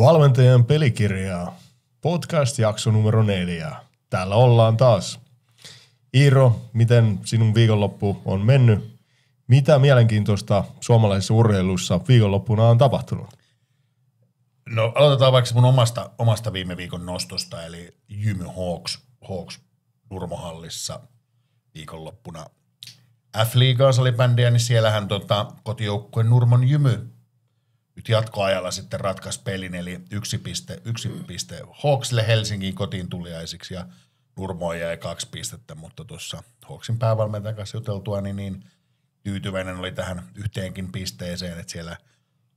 Valmentajan pelikirjaa. Podcast-jakso numero 4. Täällä ollaan taas. Iiro, miten sinun viikonloppu on mennyt? Mitä mielenkiintoista suomalaisessa urheilussa viikonloppuna on tapahtunut? No aloitetaan vaikka mun omasta viime viikon nostosta, eli Jymy Hawks Nurmohallissa viikonloppuna F-liigaa salibändiä, niin siellähän kotijoukkueen Nurmon Jymy nyt jatkoajalla sitten ratkaisi pelin, eli yksi piste Hawksille Helsingin kotiin tuliaisiksi ja Nurmoon jäi 2 pistettä, mutta tuossa Hawksin päävalmentajan kanssa juteltua, niin tyytyväinen oli tähän yhteenkin pisteeseen, että siellä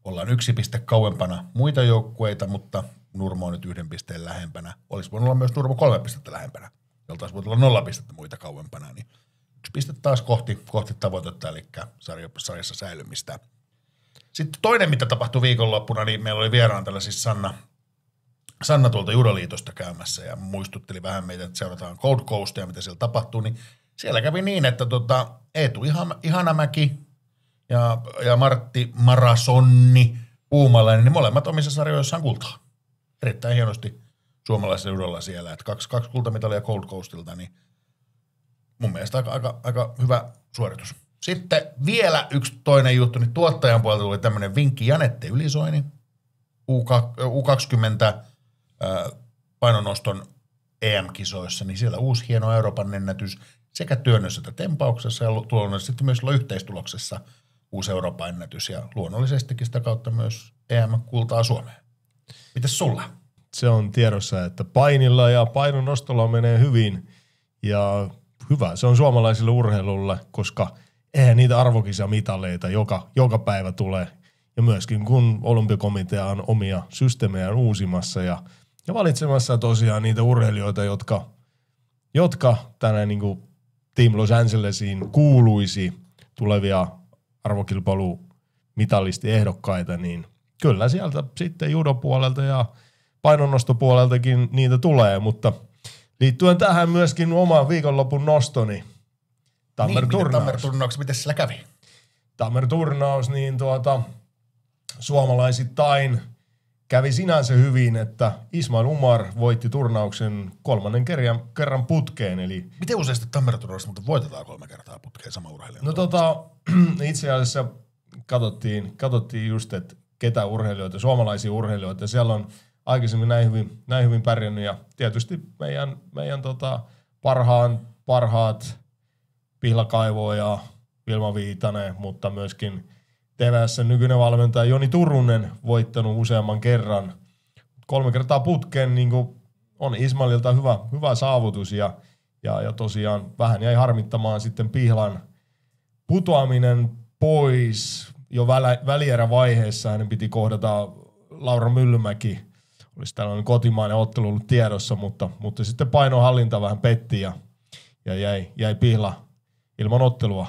ollaan 1 piste kauempana muita joukkueita, mutta Nurmo on nyt 1 pisteen lähempänä. Olisi voinut olla myös Nurmo 3 pistettä lähempänä, jolta olisi voinut olla 0 pistettä muita kauempana, niin 1 piste taas kohti tavoitetta, eli sarjassa säilymistä. Sitten toinen, mitä tapahtui viikonloppuna, niin meillä oli vieraan tällä siis Sanna tuolta Judoliitosta käymässä ja muistutteli vähän meitä, että seurataan Gold Coastia, mitä siellä tapahtuu, niin siellä kävi niin, että Eetu Ihanamäki ja Martti Marasonni Puumalainen, niin molemmat omissa sarjoissaan kultaa. Erittäin hienosti suomalaisella judolla siellä, että kaksi kultamitalia Gold Coastilta, niin mun mielestä aika hyvä suoritus. Sitten vielä yksi toinen juttu, niin tuottajan puolelta tuli tämmöinen vinkki Janette Ylisoini, U20 painonoston EM-kisoissa, niin siellä uusi hieno Euroopan ennätys sekä työnnössä että tempauksessa ja luonnollisesti myös yhteistuloksessa uusi Euroopan ennätys ja luonnollisestikin sitä kautta myös EM-kultaa Suomeen. Mites sulla? Se on tiedossa, että painilla ja painonnostolla menee hyvin ja hyvä. Se on suomalaisille urheilulle, koska eihän niitä arvokisamitaleita joka päivä tulee. Ja myöskin kun Olympiakomitea on omia systeemejään uusimassa ja valitsemassa tosiaan niitä urheilijoita, jotka tänään niin kuin Team Los Angelesiin kuuluisi tulevia arvokilpailumitalistiehdokkaita, niin kyllä sieltä sitten judopuolelta ja painonnostopuoleltakin niitä tulee, mutta liittyen tähän myöskin oman viikonlopun nostoni, Tammer-turnaus, miten sillä kävi? Tammer-turnaus, niin suomalaisittain kävi sinänsä hyvin, että Ismail Umar voitti turnauksen 3. kerran putkeen. Eli miten useasti Tammer-turnauksessa mutta voitetaan 3 kertaa putkeen sama urheilija? No itse asiassa katsottiin just, että ketä urheilijoita, suomalaisia urheilijoita. Siellä on aikaisemmin näin hyvin pärjännyt ja tietysti meidän parhaat Pihla Kaivo ja Vilma Viitanen, mutta myöskin TVS:n nykyinen valmentaja Joni Turunen voittanut useamman kerran. 3 kertaa putkeen niin on Ismaililta hyvä saavutus ja tosiaan vähän jäi harmittamaan sitten Pihlan putoaminen pois jo välierävaiheessa. Hänen piti kohdata Laura Myllymäki. Olisi tällainen kotimainen ottelu ollut tiedossa, mutta sitten painonhallinta vähän petti ja jäi Pihla ilman ottelua.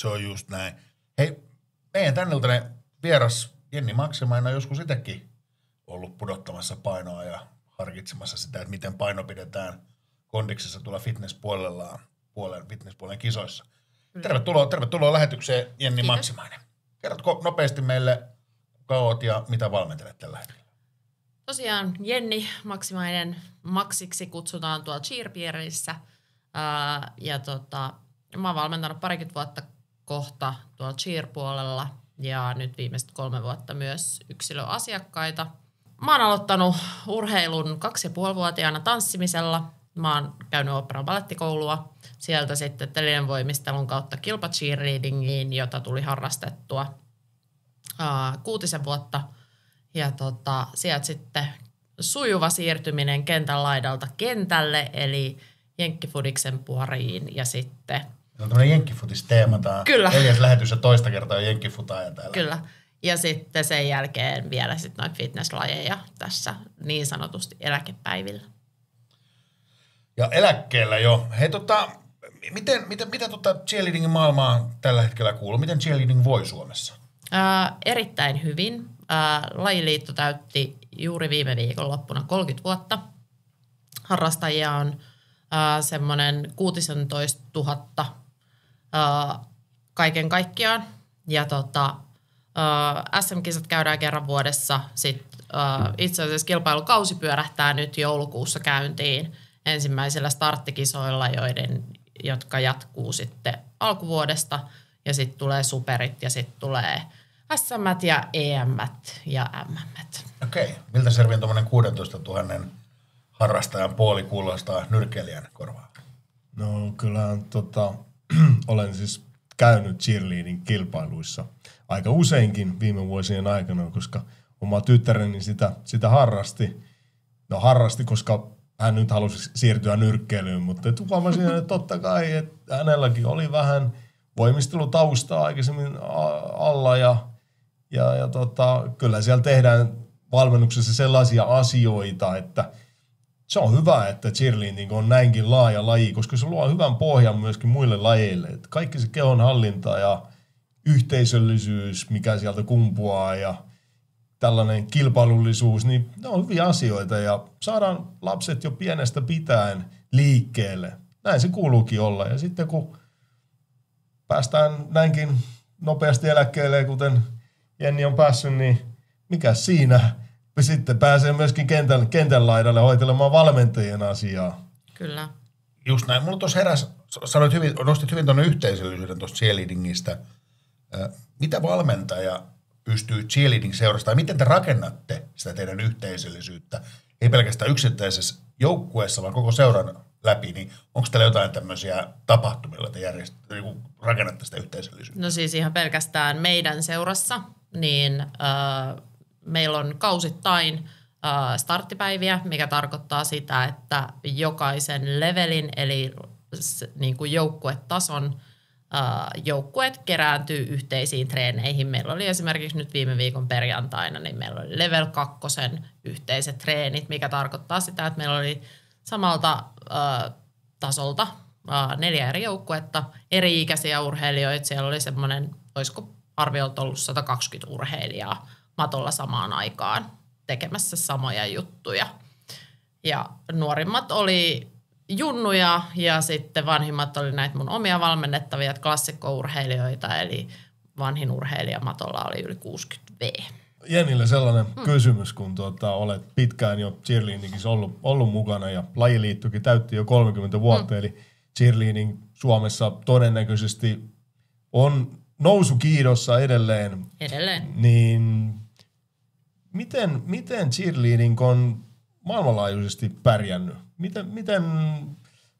Se on just näin. Hei, meidän tänne vieras Jenni Maksimainen on joskus itsekin ollut pudottamassa painoa ja harkitsemassa sitä, että miten paino pidetään kondiksessa tuolla fitnesspuolen kisoissa. Tervetuloa lähetykseen, Jenni Kiitos. Maksimainen. Kerrotko nopeasti meille, kuka oot ja mitä valmentelet tällä hetkellä? Tosiaan Jenni Maksimainen, Maksiksi kutsutaan tuolla Cheerpierissä. Mä oon valmentanut 20 vuotta kohta tuolla Cheer-puolella ja nyt viimeiset 3 vuotta myös yksilöasiakkaita. Mä oon aloittanut urheilun 2,5-vuotiaana tanssimisella. Mä oon käynyt oopperan balettikoulua. Sieltä sitten telinen voimistelun kautta kilpa cheerleadingiin, jota tuli harrastettua 6 vuotta. Ja sieltä sitten sujuva siirtyminen kentän laidalta kentälle, eli jenkkifudiksen pariin ja sitten on tämmöinen jenkkifutis-teema. Kyllä. 4. lähetys ja toista kertaa jenkkifutaaja täällä. Kyllä. Ja sitten sen jälkeen vielä sitten noita fitnesslajeja tässä niin sanotusti eläkepäivillä. Ja eläkkeellä jo. Hei mitä cheerleadingin maailmaa tällä hetkellä kuuluu? Miten cheerleading voi Suomessa? Erittäin hyvin. Lajiliitto täytti juuri viime viikonloppuna 30 vuotta. Harrastajia on semmoinen 16 000 kaiken kaikkiaan. Ja SM-kisat käydään kerran vuodessa, sitten Itse asiassa kilpailukausi pyörähtää nyt joulukuussa käyntiin ensimmäisillä starttikisoilla, jotka jatkuu sitten alkuvuodesta. Ja sitten tulee superit ja sitten tulee SM:t ja EM:t ja MM:t. Okei. Miltä Servin tuommoinen 16 000 harrastajan puoli kuulostaa nyrkeilijän korvaa? No kyllähän olen siis käynyt cheerleading kilpailuissa aika useinkin viime vuosien aikana, koska oma tyttäreni sitä harrasti. No harrasti, koska hän nyt halusi siirtyä nyrkkeilyyn, mutta huomasin, että totta kai, että hänelläkin oli vähän voimistelutaustaa aikaisemmin alla ja kyllä siellä tehdään valmennuksessa sellaisia asioita, että se on hyvä, että cheerleading on näinkin laaja laji, koska se luo hyvän pohjan myöskin muille lajeille. Että kaikki se kehonhallinta ja yhteisöllisyys, mikä sieltä kumpuaa ja tällainen kilpailullisuus, niin ne on hyviä asioita ja saadaan lapset jo pienestä pitäen liikkeelle. Näin se kuuluukin olla. Ja sitten kun päästään näinkin nopeasti eläkkeelle, kuten Jenni on päässyt, niin mikä siinä? Sitten pääsee myöskin kentän laidalle hoitelemaan valmentajien asiaa. Kyllä. Just näin. Mulla tuossa nostit hyvin tuonne yhteisöllisyyden tuosta cheerleadingistä. Mitä valmentaja pystyy cheerleading-seurasta, tai miten te rakennatte sitä teidän yhteisöllisyyttä? Ei pelkästään yksittäisessä joukkueessa, vaan koko seuran läpi, niin onko teillä jotain tämmöisiä tapahtumia, joilla te rakennatte sitä yhteisöllisyyttä? No siis ihan pelkästään meidän seurassa, niin meillä on kausittain starttipäiviä, mikä tarkoittaa sitä, että jokaisen levelin eli niin kuin joukkuetason joukkueet kerääntyy yhteisiin treeneihin. Meillä oli esimerkiksi nyt viime viikon perjantaina, niin meillä oli level 2 yhteiset treenit, mikä tarkoittaa sitä, että meillä oli samalta tasolta 4 eri joukkuetta, eri-ikäisiä urheilijoita. Siellä oli semmoinen, olisiko arviolta ollut 120 urheilijaa matolla samaan aikaan tekemässä samoja juttuja. Ja nuorimmat oli junnuja ja sitten vanhimmat oli näitä mun omia valmennettavia klassikkourheilijoita, eli vanhin urheilija matolla oli yli 60 V. Jennille sellainen kysymys, kun olet pitkään jo cheerleadingissä ollut mukana ja lajiliittokin täytti jo 30 vuotta, eli cheerleading Suomessa todennäköisesti on nousukiidossa edelleen. Edelleen. Niin miten cheerleading on maailmanlaajuisesti pärjännyt? Miten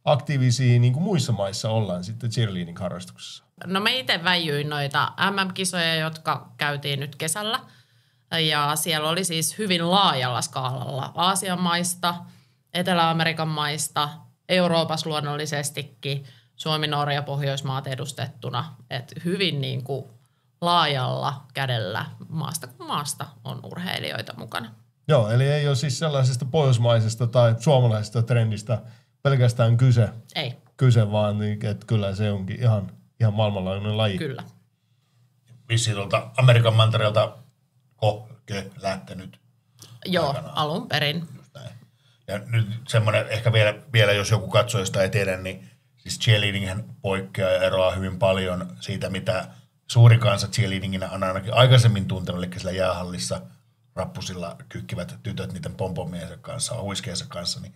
aktiivisia niin kuin muissa maissa ollaan sitten cheerleading-harrastuksessa? No me itse väijyin noita MM-kisoja, jotka käytiin nyt kesällä. Ja siellä oli siis hyvin laajalla skaalalla Aasian maista, Etelä-Amerikan maista, Euroopassa luonnollisestikin, Suomi, Norja, Pohjoismaat edustettuna. Et hyvin niin kuin laajalla kädellä maasta kuin maasta on urheilijoita mukana. Joo, eli ei ole siis sellaisesta pohjoismaisesta tai suomalaisesta trendistä pelkästään kyse vaan että kyllä se onkin ihan maailmanlaajuinen laji. Kyllä. Vissiin tuolta Amerikan mantereelta lähtenyt. Joo, aikanaan. alun perin. Just näin. Ja nyt semmoinen, ehkä vielä jos joku katsojista ei tiedä, niin siis cheerleadinghän poikkeaa ja eroaa hyvin paljon siitä, mitä suuri kansa cheerleadinginä on ainakin aikaisemmin tuntenut, eli sillä jäähallissa rappusilla kykkivät tytöt niiden pompomiensa kanssa, huiskeensa kanssa, niin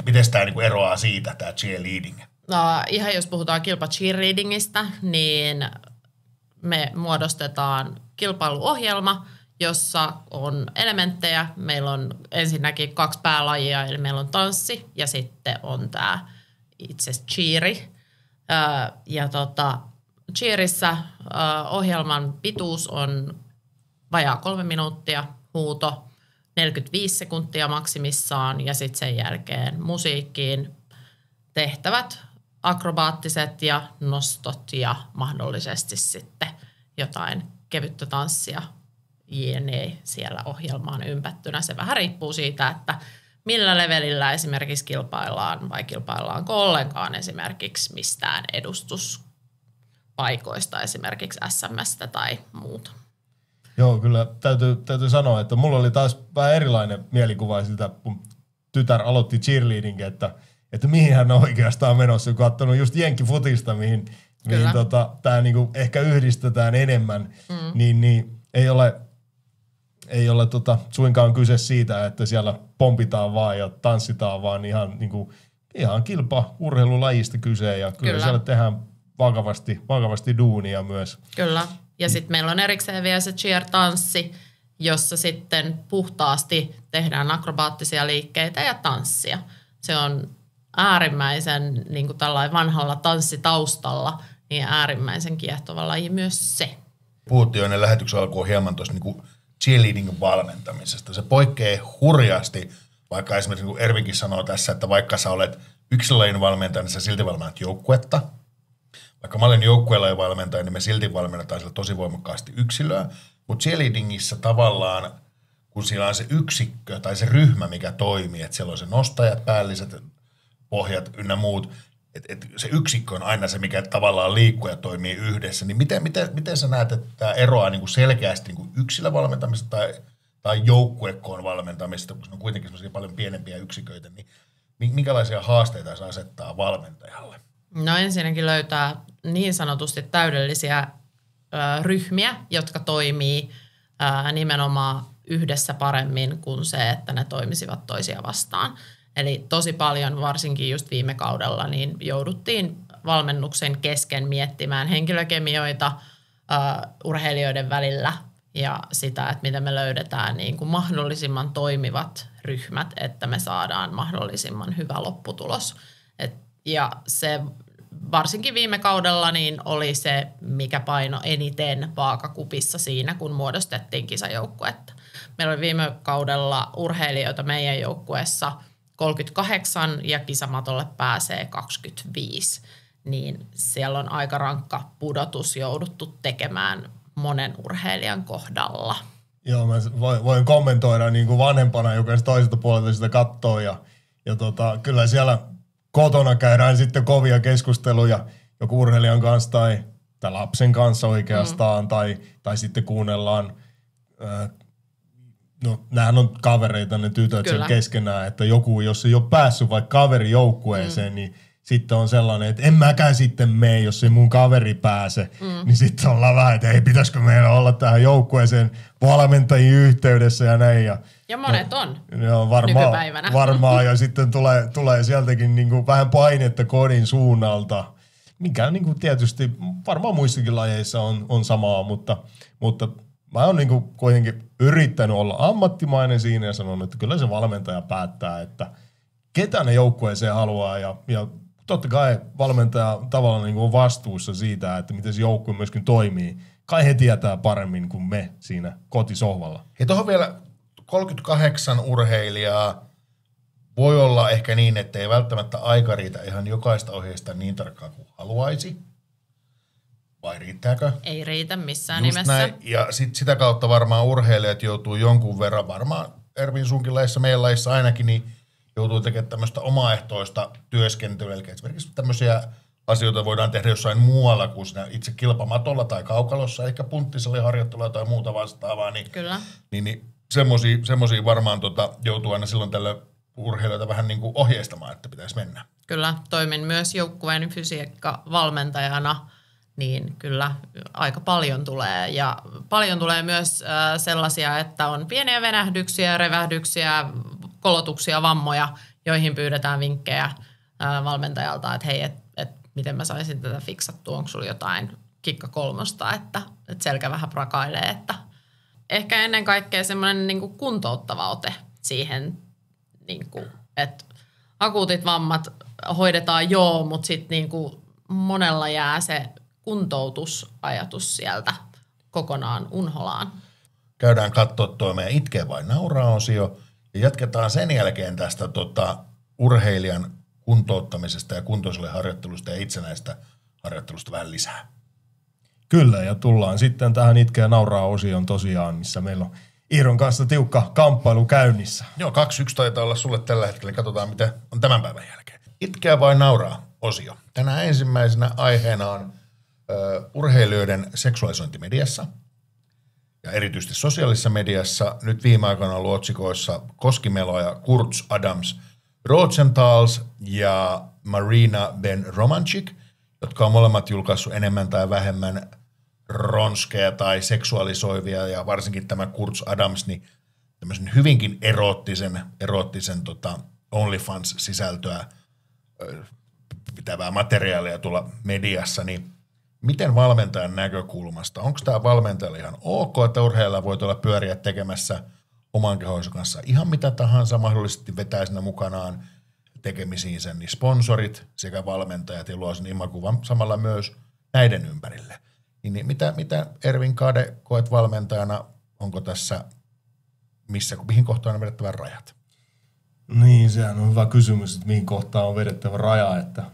miten tämä niinku eroaa siitä, tämä cheerleading? No, ihan jos puhutaan cheerleadingistä, niin me muodostetaan kilpailuohjelma, jossa on elementtejä. Meillä on ensinnäkin 2 päälajia, eli meillä on tanssi ja sitten on tämä itse cheeri. Cheerissä ohjelman pituus on vajaa 3 minuuttia, huuto 45 sekuntia maksimissaan ja sitten sen jälkeen musiikkiin tehtävät akrobaattiset ja nostot ja mahdollisesti sitten jotain kevyttä tanssia jne. Siellä ohjelmaan ympättynä. Se vähän riippuu siitä, että millä levelillä esimerkiksi kilpaillaan vai kilpaillaanko ollenkaan esimerkiksi mistään edustuspaikoista, esimerkiksi SM:stä tai muuta. Joo, kyllä täytyy sanoa, että mulla oli taas vähän erilainen mielikuva siltä, kun tytär aloitti cheerleadingin, että mihin hän on oikeastaan menossa, kun katsonut just jenkkifutista, mihin tämä niinku ehkä yhdistetään enemmän, niin ei ole ei ole suinkaan kyse siitä, että siellä pompitaan vaan ja tanssitaan, vaan ihan kilpa-urheilulajista kyse ja kyllä siellä tehdään vakavasti duunia myös. Kyllä. Ja sitten meillä on erikseen vielä se cheer-tanssi, jossa sitten puhtaasti tehdään akrobaattisia liikkeitä ja tanssia. Se on äärimmäisen niin kuin tällainen vanhalla tanssitaustalla, niin äärimmäisen kiehtova laji myös se. Puhuttiin jo ennen lähetyksen alkuun hieman tuosta niin cheerleadingin valmentamisesta. Se poikkeaa hurjasti, vaikka esimerkiksi niin kuin Ervinkin sanoo tässä, että vaikka sä olet yksilölajin valmentaja, niin sä silti valmennat joukkuetta. Vaikka mä olen joukkuelajin valmentaja, niin me silti valmennetaan sillä tosi voimakkaasti yksilöä. Mutta cheerleadingissä tavallaan, kun siellä on se yksikkö tai se ryhmä, mikä toimii, että siellä on se nostajat, päälliset, pohjat ynnä muut, että se yksikkö on aina se, mikä tavallaan liikkuu ja toimii yhdessä, niin miten sä näet, että tämä eroaa niin kuin selkeästi niin kuin yksilövalmentamista tai joukkuekoon valmentamista, kun se on kuitenkin sellaisia paljon pienempiä yksiköitä, niin minkälaisia haasteita se asettaa valmentajalle? No ensinnäkin löytää niin sanotusti täydellisiä ryhmiä, jotka toimii nimenomaan yhdessä paremmin kuin se, että ne toimisivat toisia vastaan. Eli tosi paljon, varsinkin just viime kaudella, niin jouduttiin valmennuksen kesken miettimään henkilökemioita urheilijoiden välillä ja sitä, että miten me löydetään niin kuin mahdollisimman toimivat ryhmät, että me saadaan mahdollisimman hyvä lopputulos. Ja se varsinkin viime kaudella niin oli se, mikä paino eniten vaakakupissa siinä, kun muodostettiin kisajoukkuetta. Meillä oli viime kaudella urheilijoita meidän joukkueessa 38 ja kisamatolle pääsee 25, niin siellä on aika rankka pudotus jouduttu tekemään monen urheilijan kohdalla. Joo, mä voin kommentoida niin kuin vanhempana, joka toiselta puolelta sitä katsoo ja kyllä siellä kotona käydään sitten kovia keskusteluja joku urheilijan kanssa tai lapsen kanssa oikeastaan tai sitten kuunnellaan no, nämähän on kavereita ne tytöt sen keskenään, että joku, jos ei ole päässyt vaikka kaverijoukkueeseen, niin sitten on sellainen, että en mäkään sitten mene, jos ei mun kaveri pääse. Niin sitten ollaan vähän, että ei pitäisikö meillä olla tähän joukkueeseen valmentajien yhteydessä ja näin. Ja monet on nykypäivänä. Varmaan, ja sitten tulee sieltäkin niinku vähän painetta kodin suunnalta, mikä niinku tietysti varmaan muissakin lajeissa on samaa, mutta mä oon niinku kuitenkin yrittänyt olla ammattimainen siinä ja sanonut, että kyllä se valmentaja päättää, että ketä ne joukkueeseen haluaa ja totta kai valmentaja tavallaan niinku on vastuussa siitä, että miten se joukkue myöskin toimii. Kai he tietää paremmin kuin me siinä kotisohvalla. Ja tuohon vielä 38 urheilijaa voi olla ehkä niin, että ei välttämättä aika riitä ihan jokaista ohjeista niin tarkkaan kuin haluaisi. Vai riittääkö? Ei riitä missään just nimessä. Näin. Ja sitä kautta varmaan urheilijat joutuu jonkun verran, varmaan Ervin sunkin lajissa, meidän lajissa ainakin, niin joutuu tekemään tämmöistä omaehtoista työskentelyä. Eli esimerkiksi tämmöisiä asioita voidaan tehdä jossain muualla kuin siinä itse kilpamatolla tai kaukalossa, ehkä punttisaliharjoittelua tai muuta vastaavaa. Kyllä. Niin semmoisia varmaan joutuu aina silloin tällä urheilijoita vähän niin kuin ohjeistamaan, että pitäisi mennä. Kyllä, toimin myös joukkueen fysiikkavalmentajana, niin kyllä aika paljon tulee. Ja paljon tulee myös sellaisia, että on pieniä venähdyksiä, revähdyksiä, kolotuksia, vammoja, joihin pyydetään vinkkejä valmentajalta, että hei, miten mä saisin tätä fiksattua, onko sulla jotain kikka kolmosta, että selkä vähän prakailee, että ehkä ennen kaikkea semmoinen niin kuin kuntouttava ote siihen, niin kuin, että akuutit vammat hoidetaan mutta sitten niin kuin monella jää se kuntoutusajatus sieltä kokonaan unholaan. Käydään katsoa tuo meidän Itkee vai nauraa -osio ja jatketaan sen jälkeen tästä urheilijan kuntouttamisesta ja kuntoisuusharjoittelusta ja itsenäistä harjoittelusta vähän lisää. Kyllä, ja tullaan sitten tähän Itkee ja nauraa -osioon tosiaan, missä meillä on Iiron kanssa tiukka kamppailu käynnissä. Joo, 2-1 taitaa olla sulle tällä hetkellä. Katsotaan, mitä on tämän päivän jälkeen. Itkeä vai nauraa -osio. Tänään ensimmäisenä aiheena on urheilijoiden seksuaalisointi mediassa ja erityisesti sosiaalisessa mediassa. Nyt viime aikoina on ollut otsikoissa Koskimelo ja Kurtz Adams Rosenthals ja Marina Ben Romanchik, jotka on molemmat julkaissut enemmän tai vähemmän ronskeja tai seksuaalisoivia, ja varsinkin tämä Kurtz Adams, niin tämmöisen hyvinkin eroottisen OnlyFans-sisältöä pitävää materiaalia tuolla mediassa, niin miten valmentajan näkökulmasta, onko tämä valmentajalle ihan ok, että urheilija voi tulla pyöriä tekemässä oman kehonsa kanssa ihan mitä tahansa, mahdollisesti vetää sinne mukanaan tekemisiinsä, niin sponsorit sekä valmentajat ja luo sen imakuvan samalla myös näiden ympärille. Niin mitä Ervin Kade koet valmentajana, onko tässä mihin kohtaan on vedettävä rajat? Niin, sehän on hyvä kysymys, että mihin kohtaan on vedettävä raja, että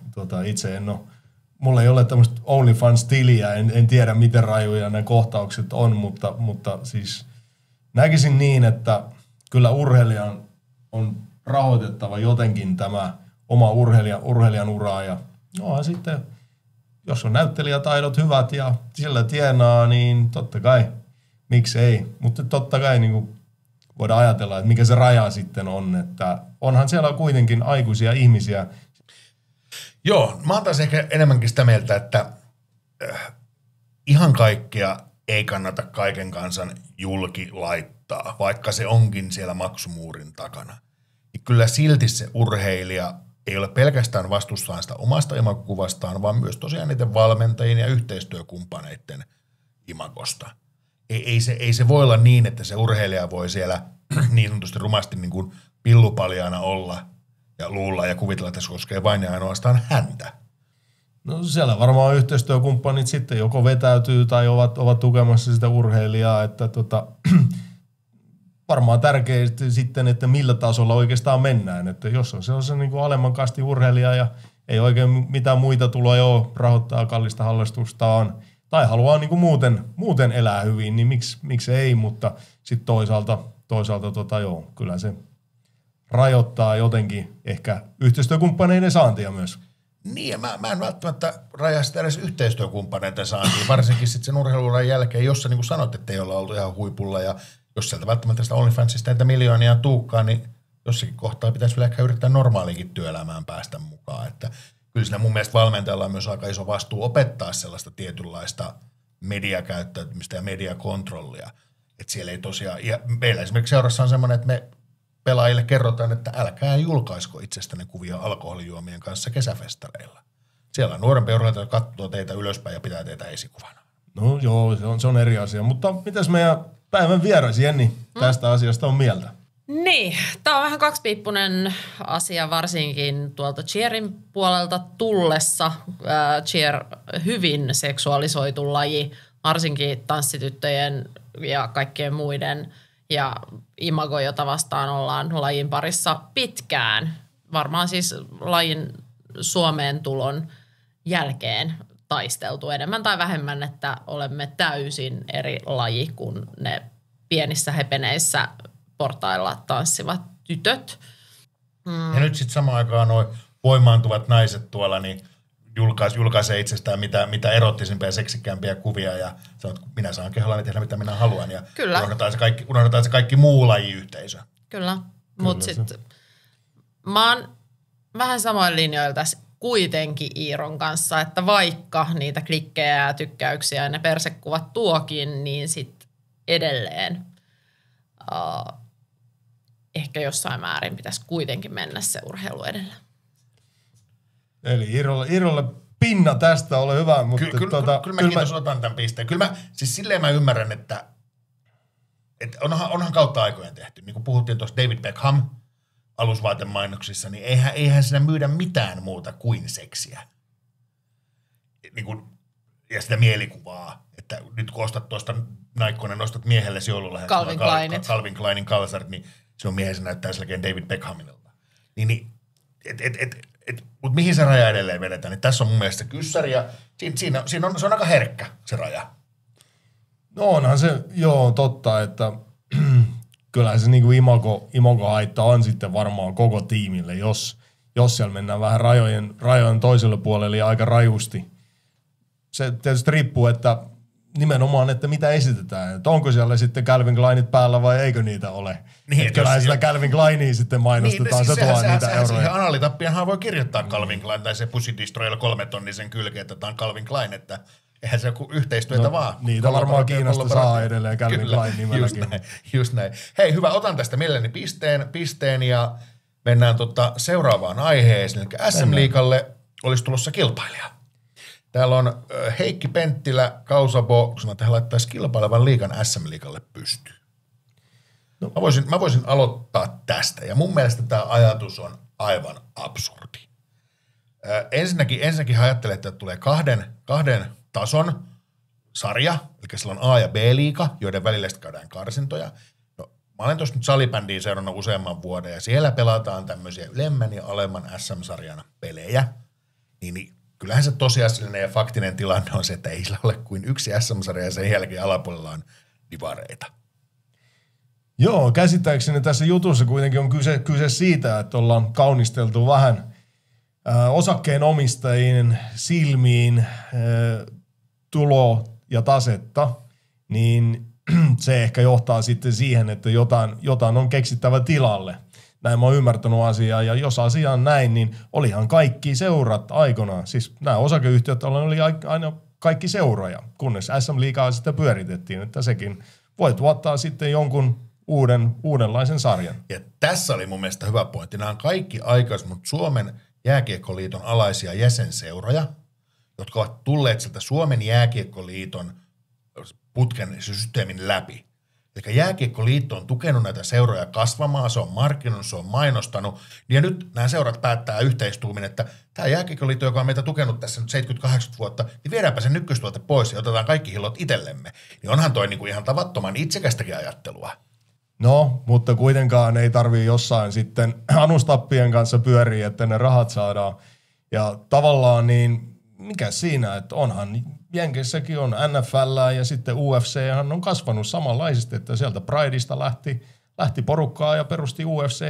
itse en ole, mulla ei ole tämmöistä OnlyFans-tiliä, en tiedä miten rajuja ne kohtaukset on, mutta siis näkisin niin, että kyllä urheilijan on rahoitettava jotenkin tämä oma urheilijan uraa ja sitten jos on näyttelijätaidot hyvät ja sillä tienaa, niin totta kai, miksi ei, mutta totta kai niin kuin voidaan ajatella, että mikä se raja sitten on, että onhan siellä kuitenkin aikuisia ihmisiä. Joo, mä oon taas ehkä enemmänkin sitä mieltä, että ihan kaikkea ei kannata kaiken kansan julki laittaa, vaikka se onkin siellä maksumuurin takana. Niin kyllä silti se urheilija ei ole pelkästään vastuussaan sitä omasta imakuvastaan, vaan myös tosiaan niiden valmentajien ja yhteistyökumppaneiden imagosta. Ei se voi olla niin, että se urheilija voi siellä niin sanotusti rumasti niin kuin pillupaljaana olla ja luulla ja kuvitella, että se koskee vain ja ainoastaan häntä. No siellä varmaan yhteistyökumppanit sitten joko vetäytyy tai ovat tukemassa sitä urheilijaa, että varmaan tärkeää sitten, että millä tasolla oikeastaan mennään. Että jos on sellaisen niin kuin alemman kastin urheilija ja ei oikein mitään muita tuloja ole, rahoittaa kallista harrastustaan tai haluaa niin kuin muuten elää hyvin, niin miksi ei, mutta sitten toisaalta kyllä se rajoittaa jotenkin ehkä yhteistyökumppaneiden saantia myös. Niin, ja mä en välttämättä rajaa sitä edes yhteistyökumppaneiden saantia, varsinkin sitten sen urheiluuran jälkeen, jos sä niin kuin sanot, että ei olla oltu ihan huipulla, ja jos sieltä välttämättä sitä OnlyFansista näitä miljoonia tuukkaan, niin jossakin kohtaa pitäisi vielä ehkä yrittää normaaliinkin työelämään päästä mukaan. Että kyllä siinä mun mielestä valmentajalla on myös aika iso vastuu opettaa sellaista tietynlaista mediakäyttäytymistä ja mediakontrollia. Että siellä ei tosiaan, ja meillä esimerkiksi seurassa on semmoinen, että me pelaajille kerrotaan, että älkää julkaisko itsestänne kuvia alkoholijuomien kanssa kesäfestareilla. Siellä on nuorempia urheilijoita, jotka katsoo teitä ylöspäin ja pitää teitä esikuvana. No joo, se on eri asia. Mutta mitäs meidän päivän vieras Jenni tästä asiasta on mieltä? Niin, tämä on vähän kaksipiippunen asia varsinkin tuolta cheerin puolelta tullessa. Cheer hyvin seksuaalisoitu laji, varsinkin tanssityttöjen ja kaikkien muiden. Ja imago, jota vastaan ollaan lajin parissa pitkään. Varmaan siis lajin Suomeen tulon jälkeen taisteltu enemmän tai vähemmän, että olemme täysin eri laji kuin ne pienissä hepeneissä portailla tanssivat tytöt. Ja nyt sitten samaan aikaan nuo voimaantuvat naiset tuolla niin julkaisee itsestään mitä erottisimpia ja seksikkäämpiä kuvia ja sanoo, että minä saan kehollani tehdä mitä minä haluan ja unohdetaan se kaikki muu lajiyhteisö. Kyllä. Mutta sitten mä oon vähän samoin linjoilla tässä kuitenkin Iiron kanssa, että vaikka niitä klikkejä ja tykkäyksiä ja ne persekuvat tuokin, niin sitten edelleen ehkä jossain määrin pitäisi kuitenkin mennä se urheilu edellä. Eli Iirolle pinna tästä, ole hyvä. Mutta kyllä mäkin tuossa otan tämän pisteen. Kyllä silleen mä ymmärrän, että onhan kautta aikojen tehty. Niin kuin puhuttiin tuossa David Beckham alusvaatemainoksissa, niin eihän siinä myydä mitään muuta kuin seksiä. Niin kuin, ja sitä mielikuvaa, että nyt kun ostat tuosta Naikkonen, ostat miehelle joululahjaksi Calvin Kleinin kalsarit, niin se on miehen, se näyttää selkeän David Beckhamilta. Mutta mihin se raja edelleen vedetään? Niin tässä on mun mielestä se kyssäri ja se on aika herkkä se raja. No onhan se, joo, totta, että kyllähän se niinku imago-haitta on sitten varmaan koko tiimille, jos siellä mennään vähän rajojen toiselle puolelle ja aika rajusti. Se tietysti riippuu, että nimenomaan, että mitä esitetään. Että onko siellä sitten Calvin Kleinit päällä vai eikö niitä ole. Niin, kyllähän sitä Calvin Kleinia sitten mainostetaan, niin, se tuo niitä euroja. Siihen analitappianhan voi kirjoittaa Calvin Klein tai se Pussy Destroyer 3 tonnisen kylkeen, että tämä on Calvin Klein, että Eihän se joku yhteistyötä vaan. Niitä varmaan Kiinasta saa edelleen Calvin Klein nimelläkin. Just näin. Hei, hyvä, otan tästä mielelläni pisteen ja mennään seuraavaan aiheeseen. Eli SM-liigalle olisi tulossa kilpailija. Täällä on Heikki Penttilä, Kausabo, sanoo, että he laittaisi kilpailevan liigan SM-liigalle pystyyn. No. Mä voisin aloittaa tästä, ja mun mielestä tämä ajatus on aivan absurdi. Ensinnäkin ajattelee, että tulee kahden tason sarja, eli sillä on A- ja B-liiga, joiden välillä sitten käydään karsintoja. No, mä olen tuossa nyt salibändiin seurannut useamman vuoden, ja siellä pelataan tämmöisiä ylemmän ja alemman SM-sarjan pelejä. Niin kyllähän se tosiasiallinen ja faktinen tilanne on se, että ei sillä ole kuin yksi SM-sarja, ja sen jälkeen alapuolella on divareita. Joo, käsittääkseni tässä jutussa kuitenkin on kyse siitä, että ollaan kaunisteltu vähän osakkeenomistajien silmiin tulo ja tasetta, niin se ehkä johtaa sitten siihen, että jotain on keksittävä tilalle. Näin mä oon ymmärtänyt asiaa, ja jos asia on näin, niin olihan kaikki seurat aikanaan. Siis nämä osakeyhtiöt oli aina kaikki seuroja, kunnes SM-liigaa sitten pyöritettiin, että sekin voi tuottaa sitten jonkun uudenlaisen sarjan. Ja tässä oli mun mielestä hyvä pointti. Nämä on kaikki aikaisemmin Suomen jääkiekkoliiton alaisia jäsenseuroja, jotka ovat tulleet sieltä Suomen jääkiekkoliiton putken systeemin läpi. Eli jääkiekkoliitto on tukenut näitä seuroja kasvamaan, se on markkinoinut, se on mainostanut, ja nyt nämä seurat päättää yhteistuumin, että tämä jääkiekkoliitto, joka on meitä tukenut tässä nyt 70-80 vuotta, niin viedäänpä sen ykköstuolta pois ja otetaan kaikki hillot itsellemme. Niin onhan toi niinku ihan tavattoman itsekästäkin ajattelua. No, mutta kuitenkaan ei tarvitse jossain sitten anustappien kanssa pyöriä, että ne rahat saadaan. Ja tavallaan niin, mikä siinä, että onhan Jenkessäkin on NFL ja sitten UFC on kasvanut samanlaisesti, että sieltä Prideista lähti porukkaa ja perusti UFC,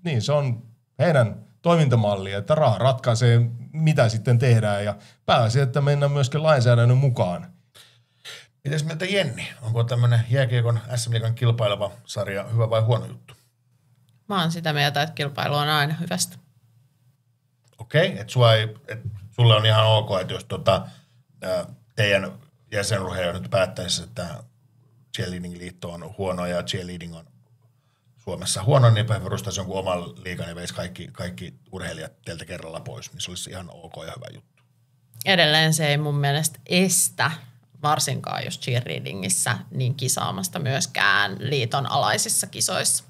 niin se on heidän toimintamalli, että raha ratkaisee, mitä sitten tehdään, ja pääsi, että mennään myöskin lainsäädännön mukaan. Mites mieltä Jenni? Onko tämmöinen jääkiekon SM-liigan kilpaileva sarja hyvä vai huono juttu? Mä oon sitä mieltä, että kilpailu on aina hyvästä. Okei, että sulle on ihan ok, että jos teidän jäsenurheilija nyt päättäisi, että cheerleading-liitto on huono ja cheerleading on Suomessa huono, niin perustaisi jonkun oman liigan ja veisi kaikki urheilijat teiltä kerralla pois, niin se olisi ihan ok ja hyvä juttu. Edelleen se ei mun mielestä estä, varsinkaan jos cheerleadingissä, niin kisaamasta myöskään liiton alaisissa kisoissa.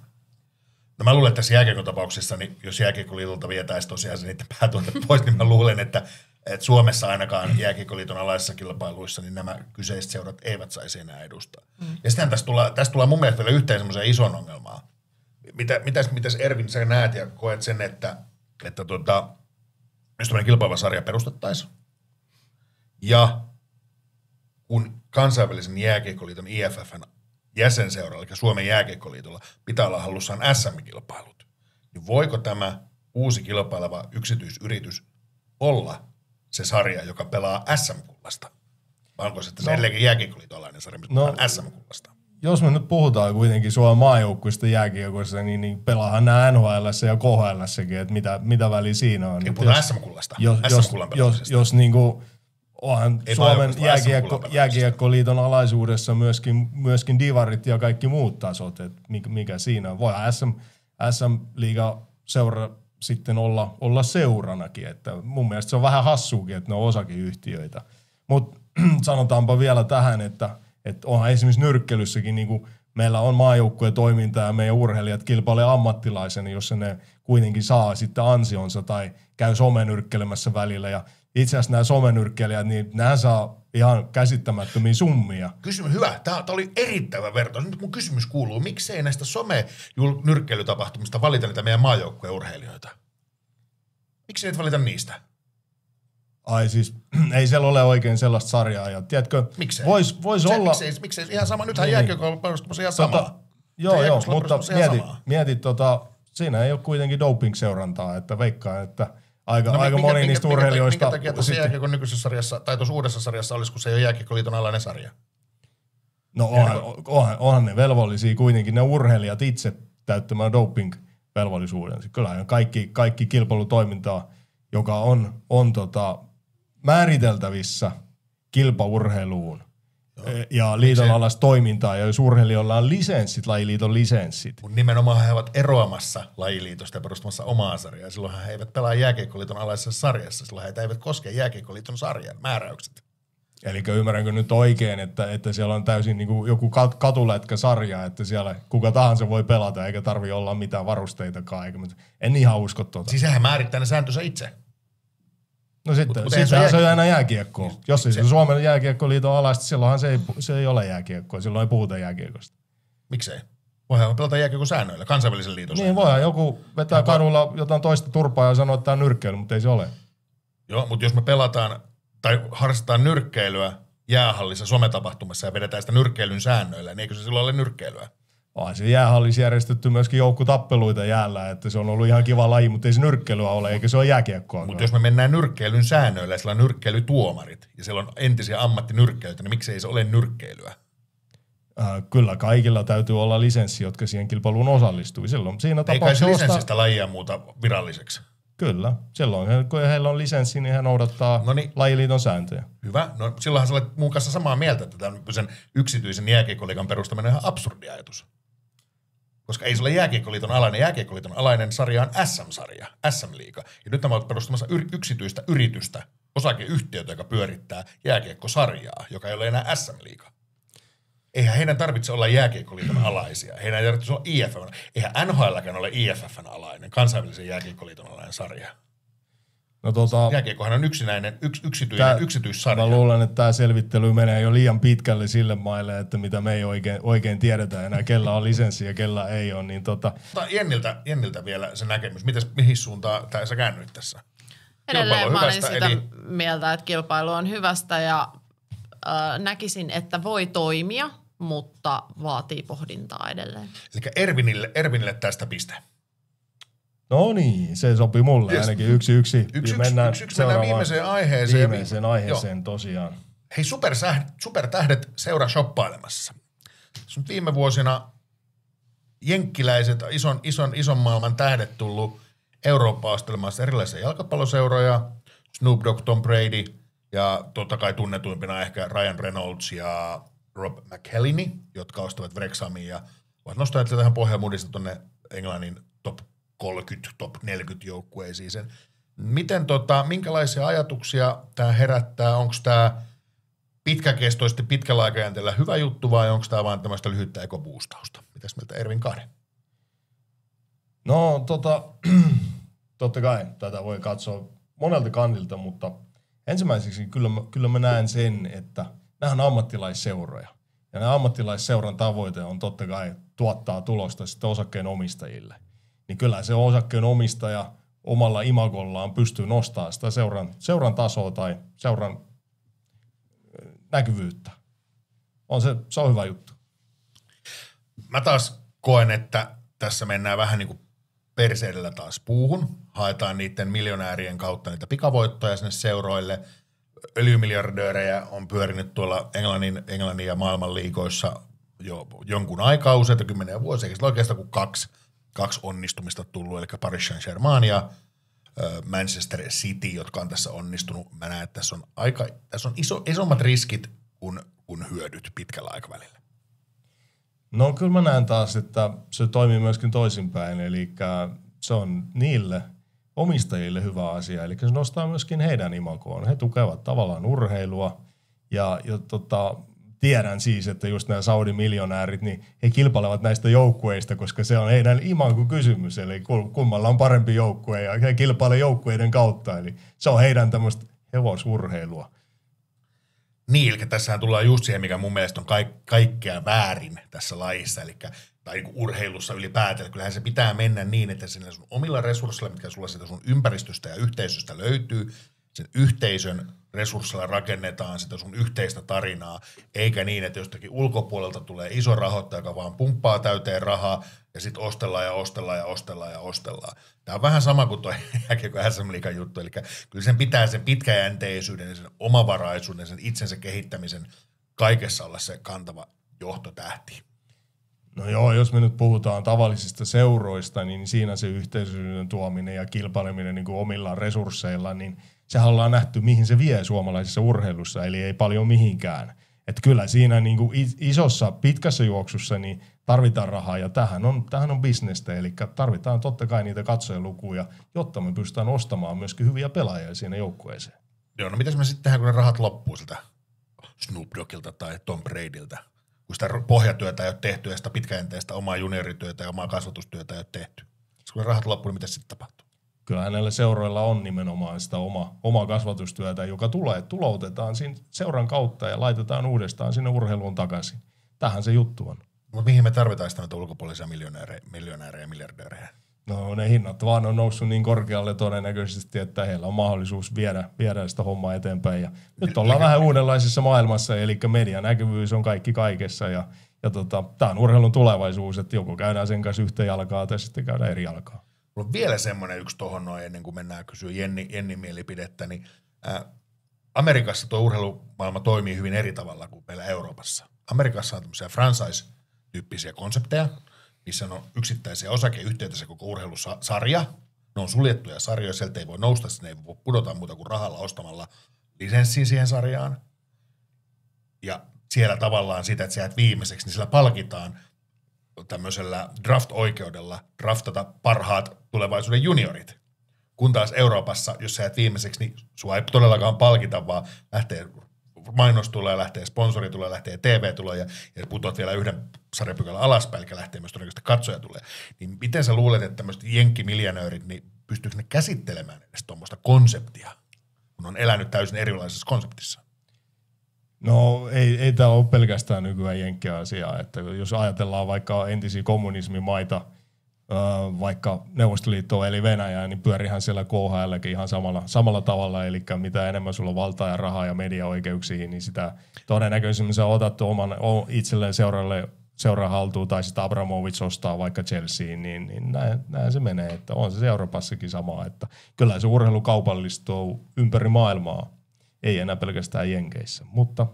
No mä luulen, että tässä jääkiekon tapauksessa, niin jos jääkiekkoliitolta vietäisi tosiaan se niiden päätuote pois, niin mä luulen, että Suomessa ainakaan jääkiekkoliiton alaisissa kilpailuissa, niin nämä kyseiset seurat eivät saisi enää edustaa. Ja sitten tästä tulee mun mielestä vielä yhteen semmoiseen ison ongelmaan. Mitäs Ervin sä näet ja koet sen, että jos tämmöinen kilpaileva sarja perustettaisiin, ja kun kansainvälisen jääkiekkoliiton IFFn jäsenseura, eli Suomen jääkiekkoliitolla, pitää olla hallussaan SM-kilpailut, niin voiko tämä uusi kilpaileva yksityisyritys olla se sarja, joka pelaa SM-kullasta? Vai onko se edelleenkin jääkiekkoliiton alainen sarja, missä pelaa SM-kullasta? Jos me nyt puhutaan kuitenkin Suomen maajoukkuista jääkiekoissa, niin pelaahan nämä NHL:ssä ja KHL:ssäkin, että mitä väliä siinä on. Niin puhutaan SM-kullasta. Jos niinku onhan Suomen jääkiekkoliiton alaisuudessa myöskin divarit ja kaikki muut tasot, että mikä siinä on. Voihan SM-liiga seura sitten olla seuranakin, että mun mielestä se on vähän hassuukin, että ne on osakeyhtiöitä. Mutta sanotaanpa vielä tähän, että onhan esimerkiksi nyrkkelyssäkin, niin kuin meillä on maajoukkueen toimintaa ja meidän urheilijat kilpailee ammattilaisena, jossa ne kuitenkin saa sitten ansionsa tai käy somenyrkkelemässä välillä. Ja itse asiassa nämä somenyrkkelijät, niin nämä saa ihan käsittämättömiä summia. Kysymys hyvä. Tämä oli erittäin vertaus. Nyt mun kysymys kuuluu, miksei näistä some-nyrkkeilytapahtumista valita niitä meidän maajoukkueen urheilijoita? Miksi et valita niistä? Ai siis, ei siellä ole oikein sellaista sarjaa. Ja tiedätkö, miksei? Vois olla... Miksei ihan sama? Nythän jääkiekko on perustumassa ihan samaa. Joo, mutta mieti siinä ei ole kuitenkin doping-seurantaa, että veikkaan, että aika moni niistä urheilijoista... Minkä takia tuossa jääkiekon nykyisessä sarjassa, tai tuossa uudessa sarjassa olisi, kun se ei ole jääkiekkoliiton alainen sarja? No onhan ne velvollisia kuitenkin, ne urheilijat itse täyttämään doping-velvollisuuden. Kyllähän kaikki kilpailutoimintaa, joka on määriteltävissä kilpaurheiluun ja liiton alaista toimintaa, ja jos urheilijoilla on lisenssit, lajiliiton lisenssit. Mutta nimenomaan he ovat eroamassa lajiliitosta ja perustamassa omaa sarjaa. Silloinhan he eivät pelaa jääkiekkoliiton alaisessa sarjassa. Silloin heitä eivät koske jääkiekkoliiton sarjan määräykset. Eli ymmärränkö nyt oikein, että siellä on täysin niin kuin joku katulätkäsarja, että siellä kuka tahansa voi pelata, eikä tarvi olla mitään varusteitakaan. En ihan usko tuota. Siis sehän määrittää ne sääntönsä itse. No sitten se on aina jääkiekkoa. Jos ei se Suomen jääkiekkoliiton alaista, silloinhan se ei ole jääkiekkoa. Silloin ei puhuta jääkiekosta. Miksei? Voidaan pelata jääkiekon säännöillä, kansainvälisen liiton niin voidaan. Joku vetää kadulla jotain toista turpaa ja sanoo, että tämä on nyrkkeily, mutta ei se ole. Joo, mutta jos me pelataan tai harrastetaan nyrkkeilyä jäähallissa sometapahtumassa ja vedetään sitä nyrkkeilyn säännöillä, niin eikö se silloin ole nyrkkeilyä? On se jäähallissa järjestetty myöskin joukkotappeluita jäällä, että se on ollut ihan kiva laji, mutta ei se nyrkkeilyä ole, eikä se ole jääkiekkoa. Mutta jos me mennään nyrkkeilyn säännöillä ja siellä on nyrkkeilytuomarit ja siellä on entisiä ammattinyrkkeilijöitä, niin miksei se ole nyrkkeilyä? Kyllä kaikilla täytyy olla lisenssi, jotka siihen kilpailuun osallistuu. Silloin siinä ei kai se lisenssistä lajia muuta viralliseksi. Kyllä. Silloin kun heillä on lisenssi, niin he noudattaa lajiliiton sääntöjä. Hyvä. No silloinhan sä olet mun kanssa samaa mieltä, että tämän yksityisen jääkiekkoliigan perustaminen on ihan absurdi ajatus. Koska ei se ole jääkiekkoliiton alainen. Jääkiekkoliiton alainen sarja on SM-sarja, SM-liiga. Ja nyt nämä ovat perustamassa yksityistä yritystä, osakeyhtiötä, joka pyörittää jääkiekkosarjaa, joka ei ole enää SM-liiga. Eihän heidän tarvitse olla jääkiekkoliiton alaisia. Heidän ei tarvitse olla IFFn. Eihän NHLkään ole IFFn alainen, kansainvälisen jääkiekkoliiton alainen sarja. No jääkiekkohan on yksityissarja. Mä luulen, että tämä selvittely menee jo liian pitkälle sille maille, että mitä me ei oikein tiedetä enää, kellä on lisenssi ja kellä ei ole. Niin Jenniltä vielä se näkemys. Mihin suuntaan sä käännyit tässä? Edelleen mä olin sitä mieltä, että kilpailu on hyvästä ja näkisin, että voi toimia, mutta vaatii pohdintaa edelleen. Eli Ervinille tästä piste. No niin, se sopii mulle ainakin yksi. Mennään viimeiseen aiheeseen. Viimeiseen aiheeseen tosiaan. Hei, supertähdet seura shoppailemassa. Tässä on viime vuosina jenkkiläiset, ison maailman tähdet tullut Eurooppaan ostelemaan erilaisia jalkapalloseuroja. Snoop Dogg, Tom Brady ja totta kai tunnetuimpina ehkä Ryan Reynolds ja Rob McElhenney, jotka ostavat Wrexhamin ja ovat nostaneet sieltä ihan pohjamudista tuonne Englannin top 30, top 40 joukkueisiin. Minkälaisia ajatuksia tämä herättää? Onko tämä pitkäkestoisesti pitkällä aikajänteellä hyvä juttu vai onko tämä vaan tämmöistä lyhyttä ekoboostausta? Mitäs mieltä Ervin Kahde? No totta kai tätä voi katsoa monelta kantilta, mutta ensimmäiseksi kyllä mä näen sen, että nämä on ammattilaisseuroja. Ja nämä ammattilaisseuran tavoite on totta kai tuottaa tulosta sitten osakkeenomistajille. Niin kyllä se osakkeenomistaja omalla imagollaan pystyy nostamaan sitä seuran tasoa tai seuran näkyvyyttä. Se on hyvä juttu. Mä taas koen, että tässä mennään vähän niin kuin perseidellä taas puuhun. Haetaan niiden miljonäärien kautta niitä pikavoittoja sinne seuroille. Öljymiljardöörejä on pyörinyt tuolla Englannin ja maailman liigoissa jo jonkun aikaa, useita kymmeniä vuosia. Eikä oikeastaan kuin kaksi onnistumista tullut, eli Paris Saint-Germain ja Manchester City, jotka on tässä onnistunut. Mä näen, että tässä on isommat riskit kuin hyödyt pitkällä aikavälillä. No kyllä mä näen taas, että se toimii myöskin toisinpäin, eli se on niille omistajille hyvä asia, eli se nostaa myöskin heidän imagoon. He tukevat tavallaan urheilua ja tiedän siis, että just nämä Saudi-miljonäärit, niin he kilpailevat näistä joukkueista, koska se on heidän imago-kysymys, eli kummalla on parempi joukkue ja he kilpailevat joukkueiden kautta, eli se on heidän tämmöistä hevosurheilua. Niin, eli tässähän tullaan just siihen, mikä mun mielestä on kaikkea väärin tässä lajissa, tai niin kuin urheilussa ylipäätään. Kyllähän se pitää mennä niin, että sinne sun omilla resursseilla, mitkä sulla sitä sun ympäristöstä ja yhteisöstä löytyy, sen yhteisön resursseilla rakennetaan sitä sun yhteistä tarinaa, eikä niin, että jostakin ulkopuolelta tulee iso rahoittaja, joka vaan pumppaa täyteen rahaa, ja sitten ostellaan ja ostellaan ja ostellaan ja ostellaan. Tämä on vähän sama kuin tuo SM-liigan juttu, eli kyllä sen pitää sen pitkäjänteisyyden ja sen omavaraisuuden, sen itsensä kehittämisen kaikessa olla se kantava johtotähti. No joo, jos me nyt puhutaan tavallisista seuroista, niin siinä se yhteisöllisyyden tuominen ja kilpaileminen niin kuin omilla resursseilla, niin sehän ollaan nähty, mihin se vie suomalaisessa urheilussa, eli ei paljon mihinkään. Että kyllä siinä niin kuin isossa, pitkässä juoksussa niin tarvitaan rahaa, ja tähän on bisnestä, eli tarvitaan totta kai niitä katsojalukuja, jotta me pystytään ostamaan myöskin hyviä pelaajia siinä joukkueeseen. Joo, no mitäs me sitten tehdään, kun ne rahat loppuu siltä Snoop Doggilta tai Tom Bradyltä, kun sitä pohjatyötä ei ole tehty ja sitä pitkäjänteistä omaa juniorityötä ja omaa kasvatustyötä ei ole tehty. Kun ne rahat loppuu, niin mitä sitten tapahtuu? Kyllä näillä seuroilla on nimenomaan sitä omaa kasvatustyötä, joka tuloutetaan siinä seuran kautta ja laitetaan uudestaan sinne urheiluun takaisin. Tähän se juttu on. Mutta mihin me tarvitaan sitä näitä ulkopuolisia miljonäärejä ja miljardöörejä? No ne hinnat vaan on noussut niin korkealle todennäköisesti, että heillä on mahdollisuus viedä sitä hommaa eteenpäin. Ja nyt ollaan vähän uudenlaisessa maailmassa, eli medianäkyvyys on kaikki kaikessa ja tämä on urheilun tulevaisuus, että joko käydään sen kanssa yhtä jalkaa tai sitten käydään eri jalkaa. Mulla on vielä semmoinen yksi tohon noin, ennen kuin mennään kysyä Jennin mielipidettä, niin Amerikassa tuo urheilumaailma toimii hyvin eri tavalla kuin meillä Euroopassa. Amerikassa on tämmöisiä franchise-tyyppisiä konsepteja, missä on yksittäisiä osakeyhtiöitä se koko urheilusarja. Ne on suljettuja sarjoja, sieltä ei voi nousta, sinne ei voi pudota muuta kuin rahalla ostamalla lisenssiin siihen sarjaan. Ja siellä tavallaan sitä, että sä jäät viimeiseksi, niin sillä palkitaan tämmöisellä draft-oikeudella draftata parhaat tulevaisuuden juniorit. Kun taas Euroopassa, jos sä jäät viimeiseksi, niin sua ei todellakaan palkita, vaan lähtee mainos tulee, lähtee sponsori tulee, lähtee TV tulee ja putoat vielä yhden sarjapykälän alaspäin, eli lähtee myös todennäköisesti katsoja tulee. Niin miten sä luulet, että tämmöiset jenkkimiljonöörit, niin pystyykö ne käsittelemään edes tuommoista konseptia, kun on elänyt täysin erilaisessa konseptissa? No ei tämä ole pelkästään nykyään jenkkiasiaa, että jos ajatellaan vaikka entisiä kommunismimaita, vaikka Neuvostoliittoa eli Venäjää, niin pyörihän siellä KHL:kin ihan samalla tavalla, eli mitä enemmän sulla on valtaa ja rahaa ja mediaoikeuksia, niin sitä todennäköisemmin sä otat itselleen seuran haltuun, tai sitä Abramovich ostaa vaikka Chelseain, niin näin se menee, että on se Euroopassakin sama, että kyllä se urheilu kaupallistuu ympäri maailmaa, ei enää pelkästään Jenkeissä, mutta...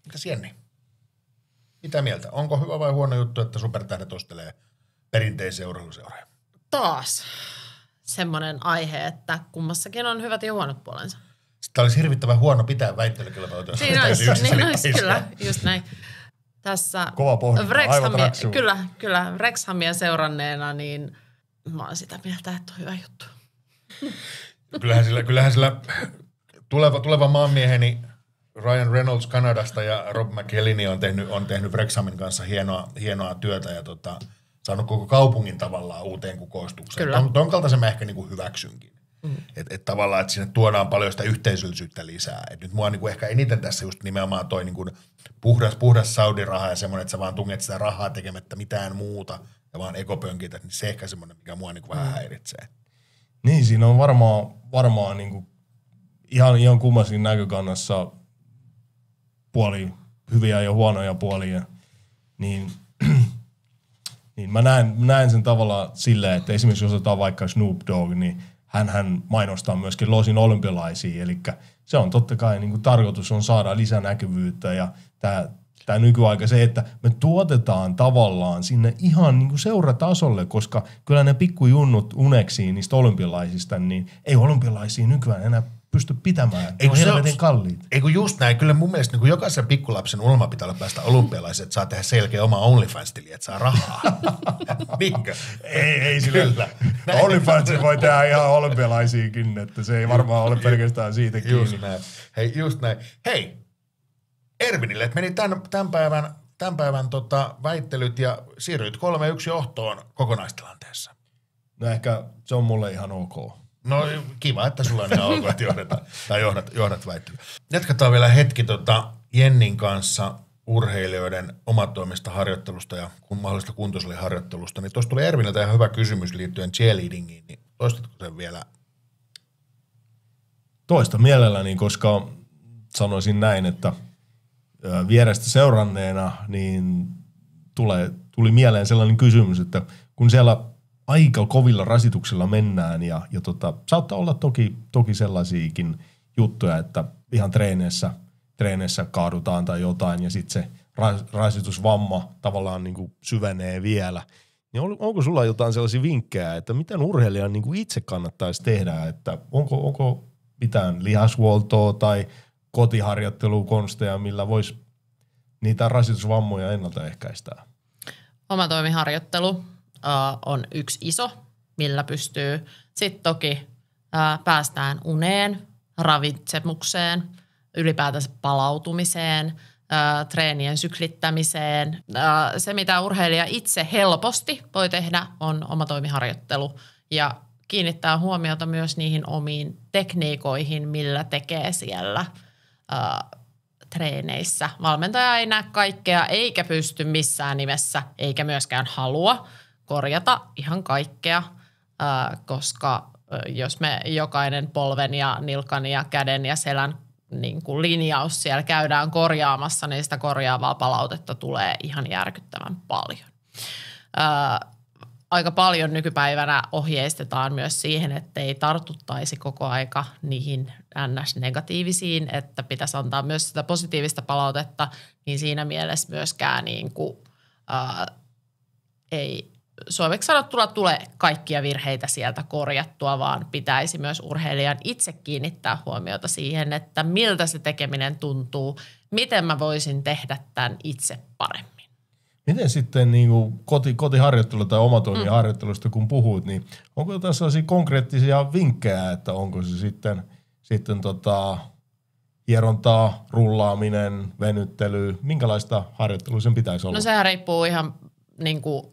Mitäs Jenni? Mitä mieltä? Onko hyvä vai huono juttu, että supertähdet ostelee perinteisiä urheiluseuroja? Taas semmoinen aihe, että kummassakin on hyvät ja huonot puolensa. Tämä olisi hirvittävän huono pitää väittelykilpailuja. Niin olisi, kyllä, just näin. Tässä kova pohdinta, aivan raksuun. Kyllä, Wrexhamia seuranneena, niin mä oon sitä mieltä, että on hyvä juttu. Kyllähän sillä tuleva maanmieheni Ryan Reynolds Kanadasta ja Rob McElhenney on tehnyt Wrexhamin kanssa hienoa työtä ja saanut koko kaupungin tavallaan uuteen kukoistukseen. Ton kaltaisen mä ehkä niinku hyväksynkin. Että tavallaan, että sinne tuodaan paljon sitä yhteisöllisyyttä lisää. Et nyt mua niinku ehkä eniten tässä just nimenomaan toi niinku puhdas Saudi-raha ja semmoinen, että sä vaan tunget sitä rahaa tekemättä mitään muuta ja vaan ekopönkitä, niin se ehkä semmoinen, mikä mua niinku vähän häiritsee. Niin, siinä on varmaan niinku ihan kummaskin näkökannassa puoli hyviä ja huonoja puolia, niin mä näen sen tavallaan silleen, että esimerkiksi jos otetaan vaikka Snoop Dogg, niin hän mainostaa myöskin Losin olympialaisia, eli se on totta kai niin kuin tarkoitus on saada lisänäkyvyyttä ja tämä nykyaika se, että me tuotetaan tavallaan sinne ihan niin kuin seuratasolle, koska kyllä ne pikkujunnut uneksii niistä olympialaisista, niin ei olympialaisia nykyään enää pysty pitämään. Ne on helvetin kalliit. Eikö just näin? Kyllä mun mielestä niin jokaisen pikkulapsen unelma pitää olla päästä olympialaiseen, että saa tehdä selkeä oma OnlyFans-tili, että saa rahaa. Niinkö? Ei sillä. OnlyFans voi tehdä ihan olympialaisiakin, että se ei varmaan ole pelkästään siitä kiinni. Just näin. Hei, Ervinille, että meni tämän päivän väittelyt ja siirryit 3-1 johtoon kokonaistilanteessa. No ehkä se on mulle ihan ok. No kiva, että sulla on ihan ok, että johdat väittelyä. Jatketaan vielä hetki Jennin kanssa urheilijoiden omatoimista harjoittelusta ja mahdollista kuntosaliharjoittelusta. Niin tuossa tuli Erviniltä ihan hyvä kysymys liittyen cheerleadingiin, niin toistatko sen vielä? Toista mielelläni, koska sanoisin näin, että vierestä seuranneena niin tuli mieleen sellainen kysymys, että kun siellä aika kovilla rasituksilla mennään ja saattaa olla toki sellaisiakin juttuja, että ihan treeneissä kaadutaan tai jotain ja sitten se rasitusvamma tavallaan niin kuin syvenee vielä. Niin onko sulla jotain sellaisia vinkkejä, että miten urheilijan niin kuin itse kannattaisi tehdä, että onko mitään lihashuoltoa tai kotiharjoittelukonsteja, millä voisi niitä rasitusvammoja ennaltaehkäistä? Omatoimiharjoittelu on yksi iso, millä pystyy. Sitten toki päästään uneen, ravitsemukseen, ylipäätänsä palautumiseen, treenien syklittämiseen. Se, mitä urheilija itse helposti voi tehdä, on omatoimiharjoittelu ja kiinnittää huomiota myös niihin omiin tekniikoihin, millä tekee siellä treeneissä. Valmentaja ei näe kaikkea eikä pysty missään nimessä eikä myöskään halua korjata ihan kaikkea, koska jos me jokainen polven ja nilkan ja käden ja selän niin kuin linjaus siellä käydään korjaamassa, niin sitä korjaavaa palautetta tulee ihan järkyttävän paljon. Aika paljon nykypäivänä ohjeistetaan myös siihen, että ei tartuttaisi koko aika niihin NS-negatiivisiin, että pitäisi antaa myös sitä positiivista palautetta, niin siinä mielessä myöskään niin kuin, ei suomeksi sanottuna tule kaikkia virheitä sieltä korjattua, vaan pitäisi myös urheilijan itse kiinnittää huomiota siihen, että miltä se tekeminen tuntuu, miten mä voisin tehdä tämän itse paremmin. Miten sitten niin kuin kotiharjoittelu tai omatoimiharjoittelusta kun puhut, niin onko jotain sellaisia konkreettisia vinkkejä, että onko se sitten hierontaa, rullaaminen, venyttely, minkälaista harjoittelua sen pitäisi olla? No sehän riippuu ihan niin kuin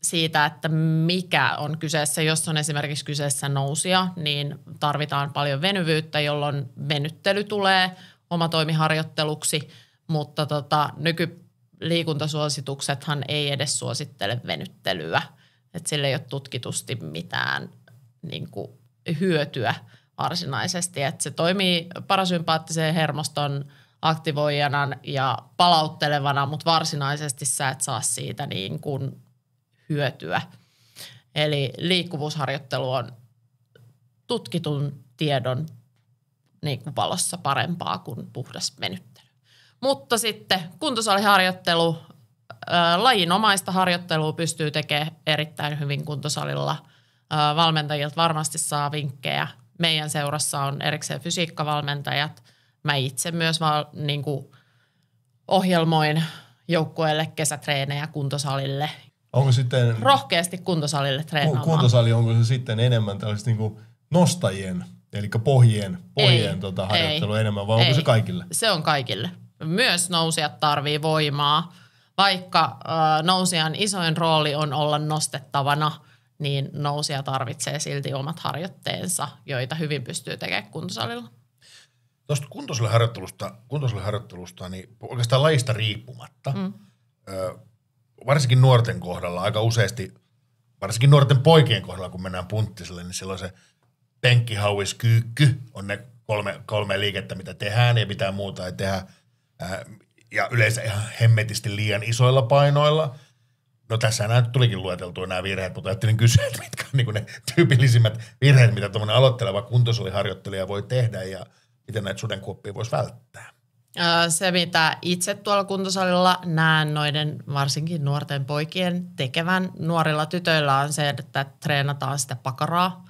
siitä, että mikä on kyseessä. Jos on esimerkiksi kyseessä nousija, niin tarvitaan paljon venyvyyttä, jolloin venyttely tulee omatoimiharjoitteluksi, mutta nykyliikuntasuosituksethan ei edes suosittele venyttelyä. Että sillä ei ole tutkitusti mitään niin kuin hyötyä varsinaisesti. Että se toimii parasympaattisen hermoston aktivoijana ja palauttelevana, mutta varsinaisesti sä et saa siitä niin kuin hyötyä. Eli liikkuvuusharjoittelu on tutkitun tiedon niin kuin valossa parempaa kuin puhdas venyttely. Mutta sitten kuntosaliharjoittelu, lajinomaista harjoittelua pystyy tekemään erittäin hyvin kuntosalilla. Valmentajilta varmasti saa vinkkejä. Meidän seurassa on erikseen fysiikkavalmentajat. Mä itse myös niin kuin ohjelmoin joukkueelle kesätreenejä kuntosalille. Onko sitten Rohkeasti kuntosalille treenaamaan. Kuntosali, onko se sitten enemmän tällaista niin kuin nostajien, eli pohjien harjoittelu enemmän, vai onko se kaikille? Se on kaikille. Myös nousijat tarvii voimaa. Vaikka nousijan isoin rooli on olla nostettavana, niin nousija tarvitsee silti omat harjoitteensa, joita hyvin pystyy tekemään kuntosalilla. Tuosta kuntosaliharjoittelusta, niin oikeastaan lajista riippumatta, varsinkin nuorten kohdalla aika useasti, varsinkin nuorten poikien kohdalla, kun mennään punttiselle, niin silloin se penkkihauiskyykky on ne kolme liikettä, mitä tehdään ja mitään muuta ei tehdä. Ja yleensä ihan hemmetisti liian isoilla painoilla. No tässä nyt tulikin lueteltua nämä virheet, mutta ajattelin kysyä, että mitkä on niin ne tyypillisimmät virheet, mitä tuommoinen aloitteleva kuntosaliharjoittelija voi tehdä ja miten näitä sudenkuoppia voisi välttää. Se, mitä itse tuolla kuntosalilla näen noiden varsinkin nuorten poikien tekevän nuorilla tytöillä on se, että treenataan sitä pakaraa.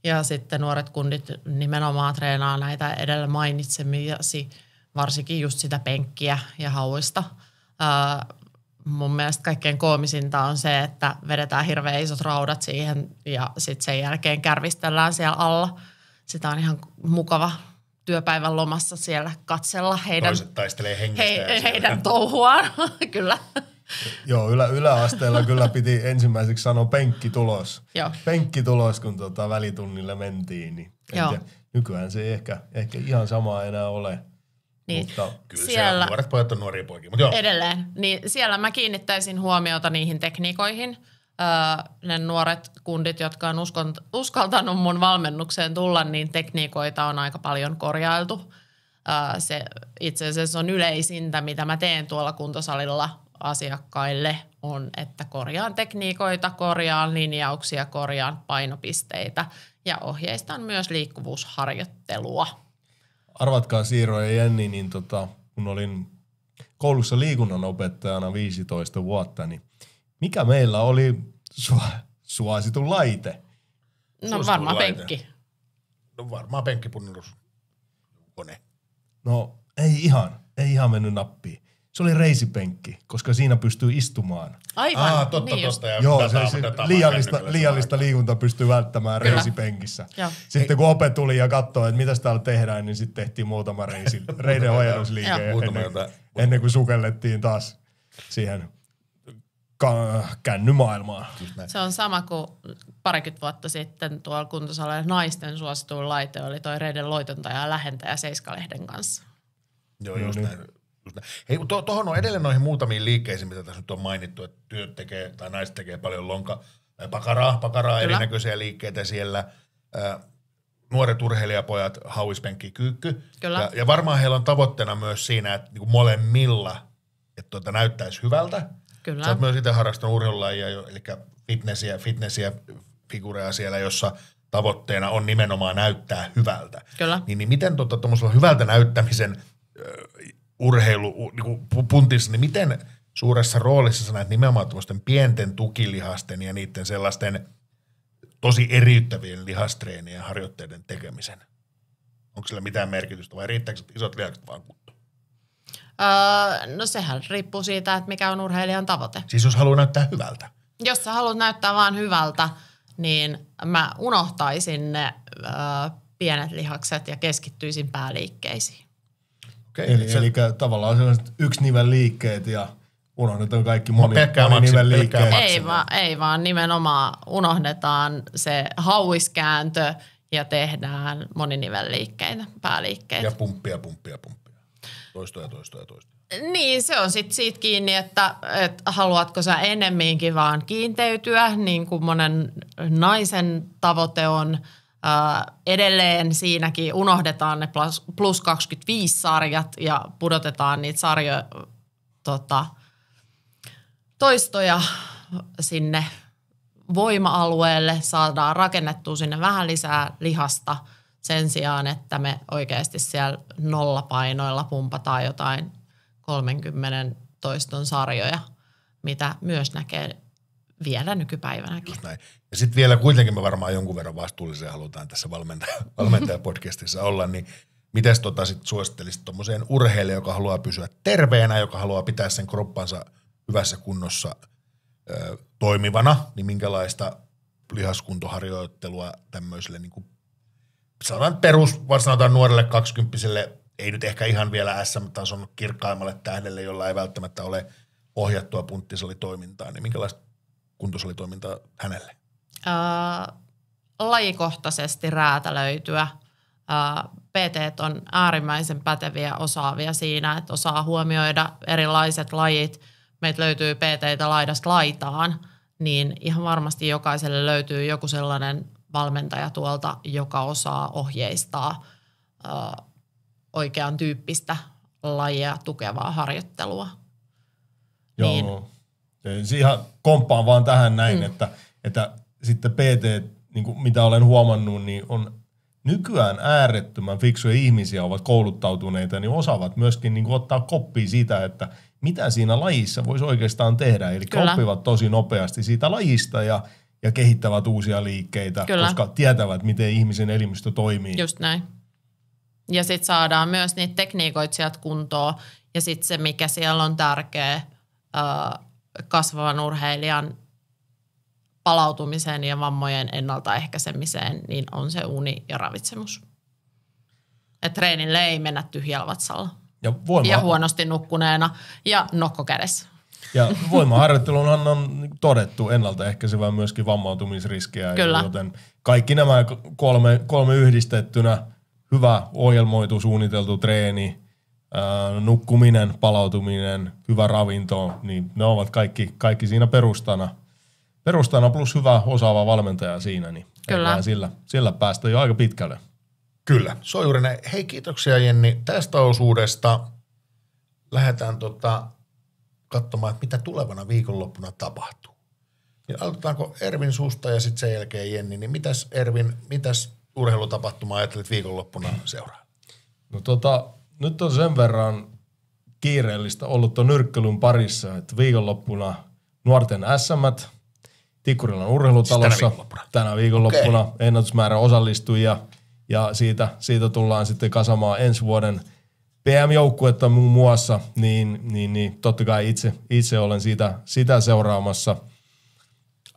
Ja sitten nuoret kundit nimenomaan treenaa näitä edellä mainitsemiasi, varsinkin just sitä penkkiä ja hauista. Mun mielestä kaikkein koomisinta on se, että vedetään hirveän isot raudat siihen ja sitten sen jälkeen kärvistellään siellä alla. Sitä on ihan mukava työpäivän lomassa siellä katsella Toiset taistelee heidän touhuaan, kyllä. Joo, yläasteella kyllä piti ensimmäiseksi sanoa penkkitulos. Joo. Penkkitulos, kun välitunnille mentiin. Niin nykyään se ei ehkä ihan samaa enää ole. Niin. Mutta kyllä siellä nuoret pojat on nuoria poikia. Mutta joo. Edelleen. Niin siellä mä kiinnittäisin huomiota niihin tekniikoihin. Ne nuoret kundit, jotka on uskaltanut mun valmennukseen tulla, niin tekniikoita on aika paljon korjailtu. Se itse asiassa on yleisintä, mitä mä teen tuolla kuntosalilla asiakkaille, on, että korjaan tekniikoita, korjaan linjauksia, korjaan painopisteitä ja ohjeistan myös liikkuvuusharjoittelua. Arvatkaa Siiro ja Jenni, niin kun olin koulussa liikunnanopettajana 15 vuotta, niin mikä meillä oli suositun laite? No varmaan penkki. No varmaan penkkipunneruskone. No ei ihan mennyt nappiin. Se oli reisipenkki, koska siinä pystyy istumaan. Aivan, Totta. niin just. Ja Joo, dataa liiallista liikuntaa pystyy välttämään Kyllä. reisipenkissä. Joo. Sitten kun Ope tuli ja katsoi, että mitä täällä tehdään, niin sitten tehtiin muutama reiden ojennusliike ennen kuin sukellettiin taas siihen kännymaailmaan. Se on sama kuin parikymmentä vuotta sitten tuolla kuntosalilla naisten suosituin laite oli toi reiden loitontaja ja lähentäjä Seiska-lehden kanssa. Joo, just näin. Hei, tuohon on edelleen noihin muutamiin liikkeisiin, mitä tässä nyt on mainittu, että työt tekee tai naiset tekee paljon pakaraa erinäköisiä liikkeitä siellä. Nuoret urheilijapojat, hauispenkki, kyykky. Kyllä. Ja varmaan heillä on tavoitteena myös siinä, että niinku molemmilla, että näyttäisi hyvältä. Kyllä. Sä oot myös itse harrastanut urheilulajia, eli fitnessiä figureja siellä, jossa tavoitteena on nimenomaan näyttää hyvältä. Kyllä. Niin miten tuommoisella hyvältä näyttämisen urheilu niinku puntissa, niin miten suuressa roolissa sä näet nimenomaan tuommoisten pienten tukilihasten ja niiden sellaisten tosi eriyttävien lihastreenien ja harjoitteiden tekemisen? Onko sillä mitään merkitystä vai riittääkö isot lihakset vaan kuntoon? No sehän riippuu siitä, että mikä on urheilijan tavoite. Siis jos haluaa näyttää hyvältä. Jos sä haluat näyttää vaan hyvältä, niin mä unohtaisin ne pienet lihakset ja keskittyisin pääliikkeisiin. Okay. Eli tavallaan sellaiset yksinivel liikkeet ja unohdetaan kaikki moninivel liikkeet. Ei vaan nimenomaan unohdetaan se hauiskääntö ja tehdään moninivelliikkeitä, pääliikkeitä. Ja pumppia. Toistoja. Niin, se on sitten siitä kiinni, että haluatko sä ennemminkin vaan kiinteytyä, niin kuin monen naisen tavoite on. Edelleen siinäkin unohdetaan ne plus 25-sarjat ja pudotetaan niitä toistoja sinne voima-alueelle, saadaan rakennettua sinne vähän lisää lihasta sen sijaan, että me oikeasti siellä nollapainoilla pumpataan jotain 30 toiston sarjoja, mitä myös näkee vielä nykypäivänäkin. Just näin. Ja sitten vielä kuitenkin me varmaan jonkun verran vastuullisia halutaan tässä valmentajapodcastissa olla, niin mites sit suosittelisit tommoseen urheilijalle, joka haluaa pysyä terveenä, joka haluaa pitää sen kroppansa hyvässä kunnossa toimivana, niin minkälaista lihaskuntoharjoittelua tämmöiselle niin kuin sanotaan nuorelle 20-vuotiaalle, ei nyt ehkä ihan vielä SM-tason kirkkaimmalle tähdelle, jolla ei välttämättä ole ohjattua punttisalitoimintaa, niin minkälaista kuntosalitoimintaa hänelle? Lajikohtaisesti räätälöityä. PT on äärimmäisen päteviä, osaavia siinä, että osaa huomioida erilaiset lajit. Meitä löytyy PT:tä laidasta laitaan, niin ihan varmasti jokaiselle löytyy joku sellainen valmentaja tuolta, joka osaa ohjeistaa oikean tyyppistä lajia tukevaa harjoittelua. Joo, niin. Ihan komppaan vaan tähän näin, että sitten PT, niin kuin mitä olen huomannut, niin on nykyään äärettömän fiksuja ihmisiä, ovat kouluttautuneita, niin osaavat myöskin niin kuin ottaa koppia siitä, että mitä siinä lajissa voisi oikeastaan tehdä. Eli oppivat tosi nopeasti siitä lajista ja kehittävät uusia liikkeitä, koska tietävät, miten ihmisen elimistö toimii. Just näin. Ja sitten saadaan myös niitä tekniikoita sieltä kuntoon. Ja sitten se, mikä siellä on tärkeä kasvavan urheilijan palautumiseen ja vammojen ennaltaehkäisemiseen, niin on se uni ja ravitsemus. Et treenille ei mennä tyhjällä vatsalla. Ja huonosti nukkuneena ja nokko kädessä. Ja voimaharjoittelunhan on todettu ennaltaehkäisevää myöskin vammautumisriskiä. Kyllä. Joten kaikki nämä kolme yhdistettynä, hyvä suunniteltu treeni, nukkuminen, palautuminen, hyvä ravinto, niin ne ovat kaikki siinä perustana plus hyvä osaava valmentaja siinä, niin Kyllä. Sillä päästä jo aika pitkälle. Kyllä, se on juuri näin. Hei, kiitoksia Jenni tästä osuudesta. Lähdetään katsomaan, että mitä tulevana viikonloppuna tapahtuu. Niin aloitetaanko Ervin susta ja sitten sen jälkeen Jenni, niin mitäs Ervin, mitäs urheilutapahtumaa ajattelet viikonloppuna seuraa? No nyt on sen verran kiireellistä ollut tuon nyrkkelyn parissa, että viikonloppuna nuorten SM:t Tikkurilan urheilutalossa tänä viikonloppuna ennätysmäärä osallistujia Ja siitä tullaan sitten kasamaan ensi vuoden PM-joukkuetta muun muassa, niin totta kai itse olen sitä seuraamassa.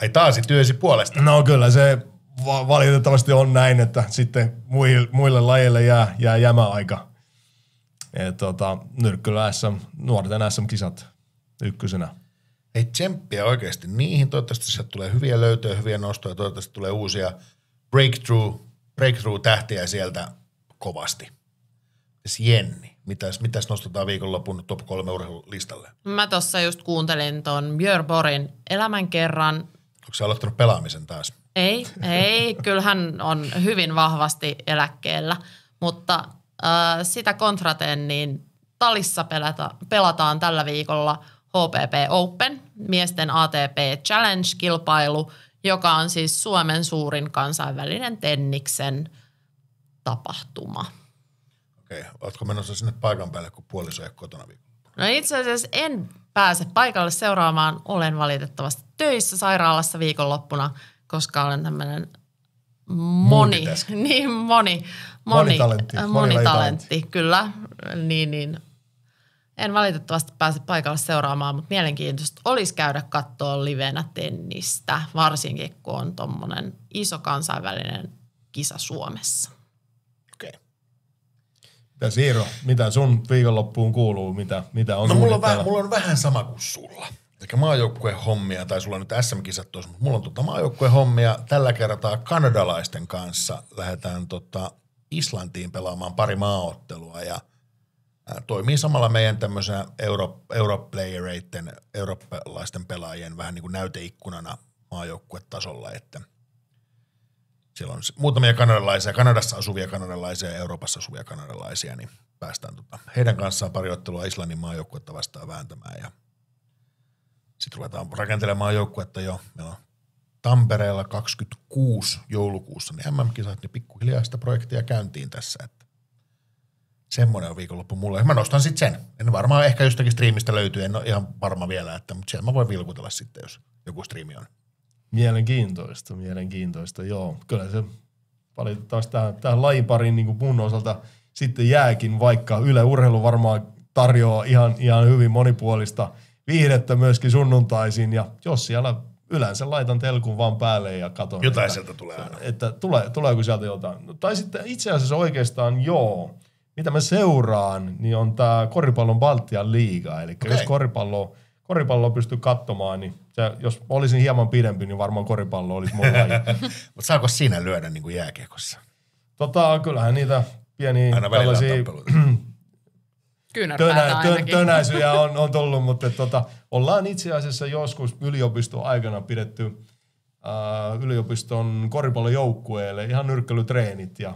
Ai taas työsi puolesta. No kyllä se valitettavasti on näin, että sitten muille lajeille jää jämäaika. Nyrkkylä nuorten SM-kisat ykkösenä. Ei tsemppiä oikeasti niihin. Toivottavasti sieltä tulee hyviä löytöjä, hyviä nostoja. Toivottavasti tulee uusia breakthrough-tähtiä sieltä kovasti. Jenni, mitäs nostetaan viikonlopun top 3 urheilulistalle? Mä tossa just kuuntelin ton Björn Borgin Elämän kerran. Onko sä aloittanut pelaamisen taas? Ei, kyllähän on hyvin vahvasti eläkkeellä, mutta sitä kontraten niin Talissa pelataan tällä viikolla HPP Open, miesten ATP Challenge-kilpailu, joka on siis Suomen suurin kansainvälinen tenniksen tapahtuma. Okei, ootko menossa sinne paikan päälle, kun puoliso ei kotona viikolla? No itse asiassa en pääse paikalle seuraamaan. Olen valitettavasti töissä sairaalassa viikonloppuna, koska olen tämmöinen monitalentti, kyllä. Niin. En valitettavasti pääse paikalle seuraamaan, mutta mielenkiintoista olisi käydä katsoa livenä tennistä, varsinkin kun on tommonen iso kansainvälinen kisa Suomessa. Okei. Ja Siiro, mitä sun viikonloppuun kuuluu? Mitä on mulla on vähän sama kuin sulla. Eli maajoukkueen hommia, tai sulla on nyt SM-kisat tuossa, mutta mulla on maajoukkueen hommia. Tällä kertaa kanadalaisten kanssa lähdetään Islantiin pelaamaan pari maaottelua ja toimii samalla meidän tämmöisenä europlayereiden, eurooppalaisten pelaajien vähän niin kuin näyteikkunana maajoukkuetasolla, että siellä on muutamia kanadalaisia, Kanadassa asuvia kanadalaisia ja Euroopassa asuvia kanadalaisia, niin päästään heidän kanssaan pari ottelua Islannin maajoukkuetta vastaan vääntämään ja sitten ruvetaan rakentelemaan joukkuetta jo. Meillä on Tampereella 26 joulukuussa niin MM-kisat, niin pikkuhiljaa sitä projektia käyntiin tässä, että semmoinen on viikonloppu mulle. Mä nostan sitten sen. En varmaan ehkä jostakin striimistä löytyy, en ole ihan varma vielä, mutta siellä mä voin vilkutella sitten, jos joku striimi on. Mielenkiintoista, joo. Kyllä se valitettavasti tähän lajipariin niin kuin mun osalta sitten jääkin, vaikka Yle Urheilu varmaan tarjoaa ihan hyvin monipuolista viihdettä myöskin sunnuntaisin, ja jos siellä yleensä laitan telkun vaan päälle ja katon. Jotain sieltä tulee aina. Että tuleeko sieltä jotain. No, tai sitten itse asiassa oikeastaan mitä mä seuraan, niin on tää koripallon Baltian liiga, eli jos koripalloa pystyy katsomaan, niin jos olisin hieman pidempi, niin varmaan koripallo olisi mun laji. Mutta saako siinä lyödä niin kuin jääkiekossa? Kyllähän niitä pieniä aina tällaisia tönäisyjä on tullut, mutta ollaan itse asiassa joskus yliopiston aikana pidetty yliopiston koripallojoukkueelle ihan nyrkkeilytreenit ja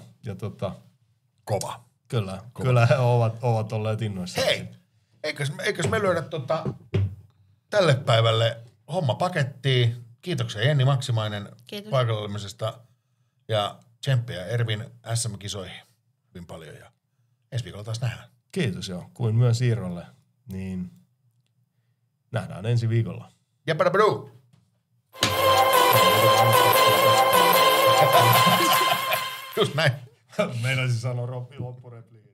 kova. Kyllä he ovat olleet innoissaan. Hei, eikös me lyödä tälle päivälle homma pakettiin. Kiitoksia Jenni Maksimainen paikalla olemisesta ja tsemppiä Ervin SM-kisoihin hyvin paljon ja ensi viikolla taas nähdään. Kiitos joo, kuin myös Siirrolle, niin nähdään ensi viikolla. Jäpäräpäduu! Just näin. Meinasin sanoa loppurepliikin.